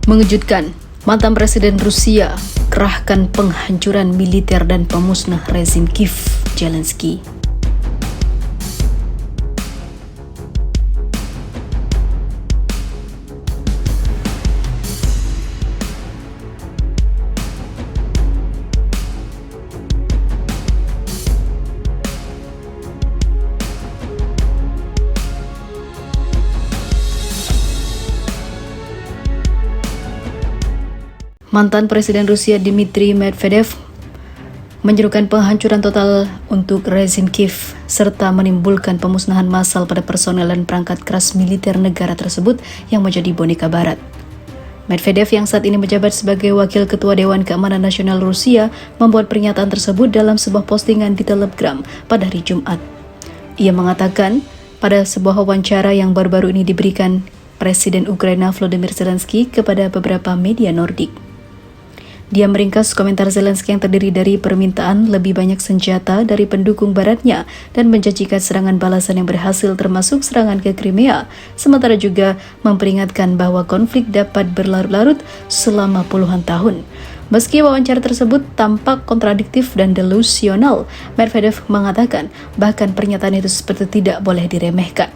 Mengejutkan, mantan Presiden Rusia kerahkan penghancuran militer dan pemusnah rezim Kiev, Zelensky. Mantan Presiden Rusia Dmitry Medvedev menyerukan penghancuran total untuk rezim Kiev serta menimbulkan pemusnahan massal pada personel dan perangkat keras militer negara tersebut yang menjadi boneka barat. Medvedev yang saat ini menjabat sebagai Wakil Ketua Dewan Keamanan Nasional Rusia membuat pernyataan tersebut dalam sebuah postingan di Telegram pada hari Jumat. Ia mengatakan pada sebuah wawancara yang baru-baru ini diberikan Presiden Ukraina Volodymyr Zelensky kepada beberapa media Nordik. Dia meringkas komentar Zelensky yang terdiri dari permintaan lebih banyak senjata dari pendukung baratnya dan menjanjikan serangan balasan yang berhasil termasuk serangan ke Crimea, sementara juga memperingatkan bahwa konflik dapat berlarut-larut selama puluhan tahun. Meski wawancara tersebut tampak kontradiktif dan delusional, Medvedev mengatakan bahkan pernyataan itu seperti tidak boleh diremehkan.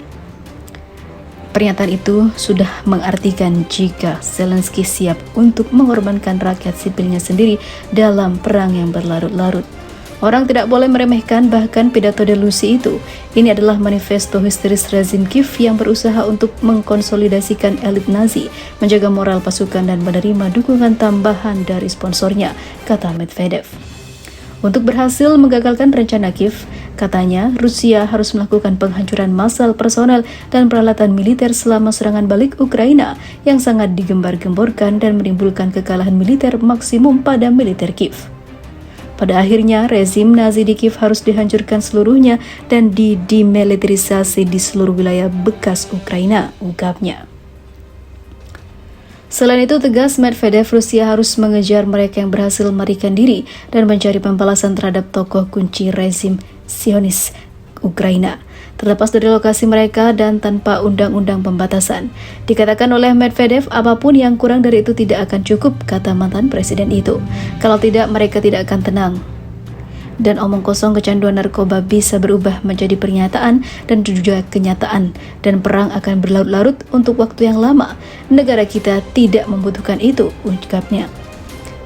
Pernyataan itu sudah mengartikan jika Zelensky siap untuk mengorbankan rakyat sipilnya sendiri dalam perang yang berlarut-larut. Orang tidak boleh meremehkan bahkan pidato delusi itu. Ini adalah manifesto histeris rezim Kiev yang berusaha untuk mengkonsolidasikan elit Nazi, menjaga moral pasukan dan menerima dukungan tambahan dari sponsornya, kata Medvedev. Untuk berhasil menggagalkan rencana Kiev, katanya Rusia harus melakukan penghancuran massal personel dan peralatan militer selama serangan balik Ukraina yang sangat digembar-gemborkan dan menimbulkan kekalahan militer maksimum pada militer Kiev. Pada akhirnya, rezim Nazi di Kiev harus dihancurkan seluruhnya dan didemilitarisasi di seluruh wilayah bekas Ukraina, ungkapnya. Selain itu, tegas Medvedev, Rusia harus mengejar mereka yang berhasil melarikan diri dan mencari pembalasan terhadap tokoh kunci rezim Zionis Ukraina, terlepas dari lokasi mereka dan tanpa undang-undang pembatasan. Dikatakan oleh Medvedev, apapun yang kurang dari itu tidak akan cukup, kata mantan presiden itu. Kalau tidak, mereka tidak akan tenang. Dan omong kosong kecanduan narkoba bisa berubah menjadi pernyataan dan juga kenyataan, dan perang akan berlarut-larut untuk waktu yang lama. Negara kita tidak membutuhkan itu, ungkapnya.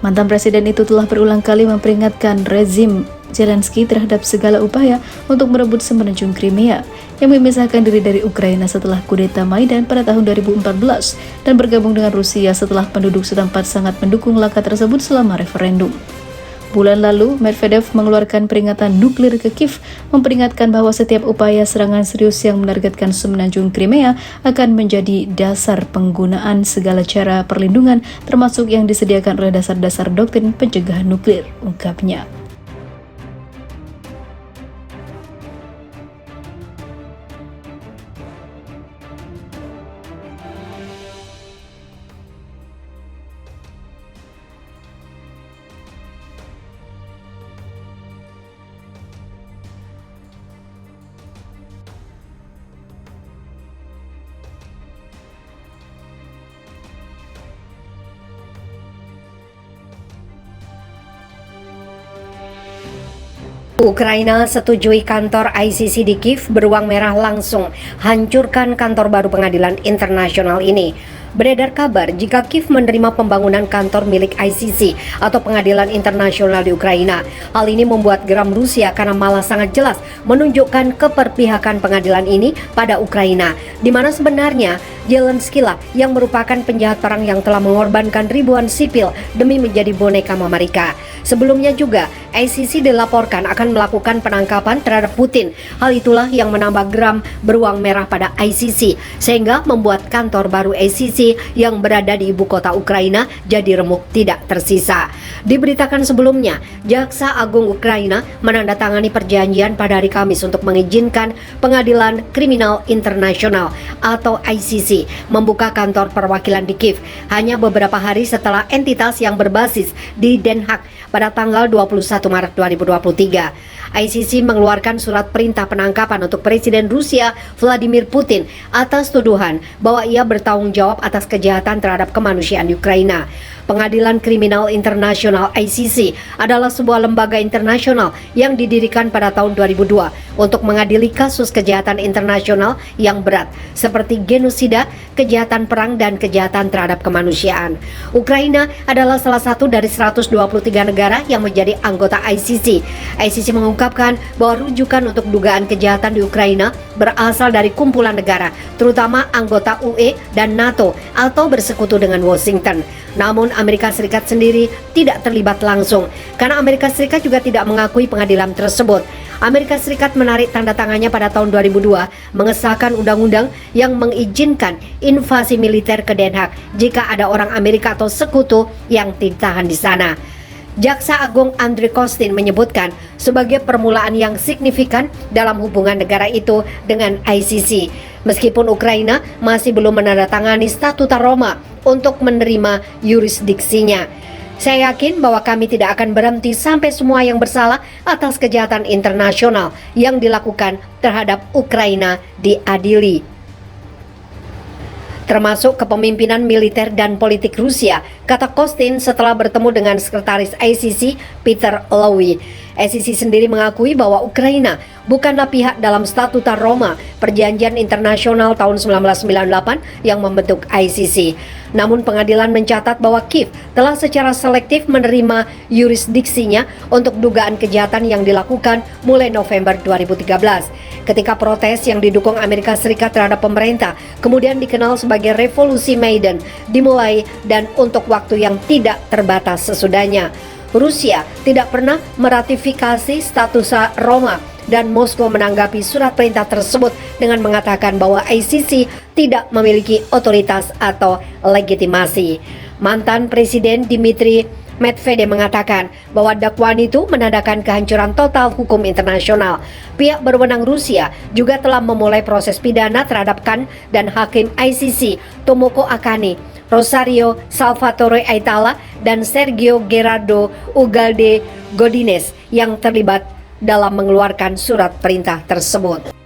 Mantan presiden itu telah berulang kali memperingatkan rezim Zelensky terhadap segala upaya untuk merebut semenanjung Crimea yang memisahkan diri dari Ukraina setelah kudeta Maidan pada tahun 2014 dan bergabung dengan Rusia setelah penduduk setempat sangat mendukung langkah tersebut selama referendum. Bulan lalu, Medvedev mengeluarkan peringatan nuklir ke Kiev, memperingatkan bahwa setiap upaya serangan serius yang menargetkan semenanjung Crimea akan menjadi dasar penggunaan segala cara perlindungan, termasuk yang disediakan oleh dasar-dasar doktrin pencegahan nuklir, ungkapnya. Ukraina setujui kantor ICC di Kiev beruang merah langsung hancurkan kantor baru pengadilan internasional ini. Beredar kabar jika Kiev menerima pembangunan kantor milik ICC atau Pengadilan Internasional di Ukraina. Hal ini membuat geram Rusia karena malah sangat jelas menunjukkan keperpihakan pengadilan ini pada Ukraina, di mana sebenarnya Zelensky lah yang merupakan penjahat perang yang telah mengorbankan ribuan sipil demi menjadi boneka mama mereka. Sebelumnya juga ICC dilaporkan akan melakukan penangkapan terhadap Putin. Hal itulah yang menambah geram beruang merah pada ICC, sehingga membuat kantor baru ICC yang berada di ibu kota Ukraina jadi remuk tidak tersisa. Diberitakan sebelumnya, Jaksa Agung Ukraina menandatangani perjanjian pada hari Kamis untuk mengizinkan Pengadilan Kriminal Internasional atau ICC membuka kantor perwakilan di Kiev hanya beberapa hari setelah entitas yang berbasis di Den Haag pada tanggal 21 Maret 2023. ICC mengeluarkan surat perintah penangkapan untuk Presiden Rusia Vladimir Putin atas tuduhan bahwa ia bertanggung jawab atas kejahatan terhadap kemanusiaan di Ukraina. Pengadilan Kriminal Internasional ICC adalah sebuah lembaga internasional yang didirikan pada tahun 2002 untuk mengadili kasus kejahatan internasional yang berat seperti genosida, kejahatan perang, dan kejahatan terhadap kemanusiaan. Ukraina adalah salah satu dari 123 negara yang menjadi anggota ICC. ICC mengungkapkan bahwa rujukan untuk dugaan kejahatan di Ukraina berasal dari kumpulan negara, terutama anggota UE dan NATO atau bersekutu dengan Washington. Namun Amerika Serikat sendiri tidak terlibat langsung karena Amerika Serikat juga tidak mengakui pengadilan tersebut. Amerika Serikat menarik tanda tangannya pada tahun 2002 mengesahkan undang-undang yang mengizinkan invasi militer ke Den Haag jika ada orang Amerika atau sekutu yang ditahan di sana. Jaksa Agung Andrei Kostin menyebutkan sebagai permulaan yang signifikan dalam hubungan negara itu dengan ICC. Meskipun Ukraina masih belum menandatangani Statuta Roma untuk menerima yurisdiksinya. Saya yakin bahwa kami tidak akan berhenti sampai semua yang bersalah atas kejahatan internasional yang dilakukan terhadap Ukraina diadili, termasuk kepemimpinan militer dan politik Rusia, kata Kostin setelah bertemu dengan sekretaris ICC Peter Lowy. ICC sendiri mengakui bahwa Ukraina bukanlah pihak dalam Statuta Roma, perjanjian internasional tahun 1998 yang membentuk ICC. Namun pengadilan mencatat bahwa Kiev telah secara selektif menerima yurisdiksinya untuk dugaan kejahatan yang dilakukan mulai November 2013. Ketika protes yang didukung Amerika Serikat terhadap pemerintah, kemudian dikenal sebagai Revolusi Maidan, dimulai dan untuk waktu yang tidak terbatas sesudahnya. Rusia tidak pernah meratifikasi Statuta Roma dan Moskow menanggapi surat perintah tersebut dengan mengatakan bahwa ICC tidak memiliki otoritas atau legitimasi. Mantan Presiden Dmitry Medvedev mengatakan bahwa dakwaan itu menandakan kehancuran total hukum internasional. Pihak berwenang Rusia juga telah memulai proses pidana terhadap Khan dan hakim ICC Tomoko Akane, Rosario Salvatore Aitala, dan Sergio Gerardo Ugalde Godinez yang terlibat dalam mengeluarkan surat perintah tersebut.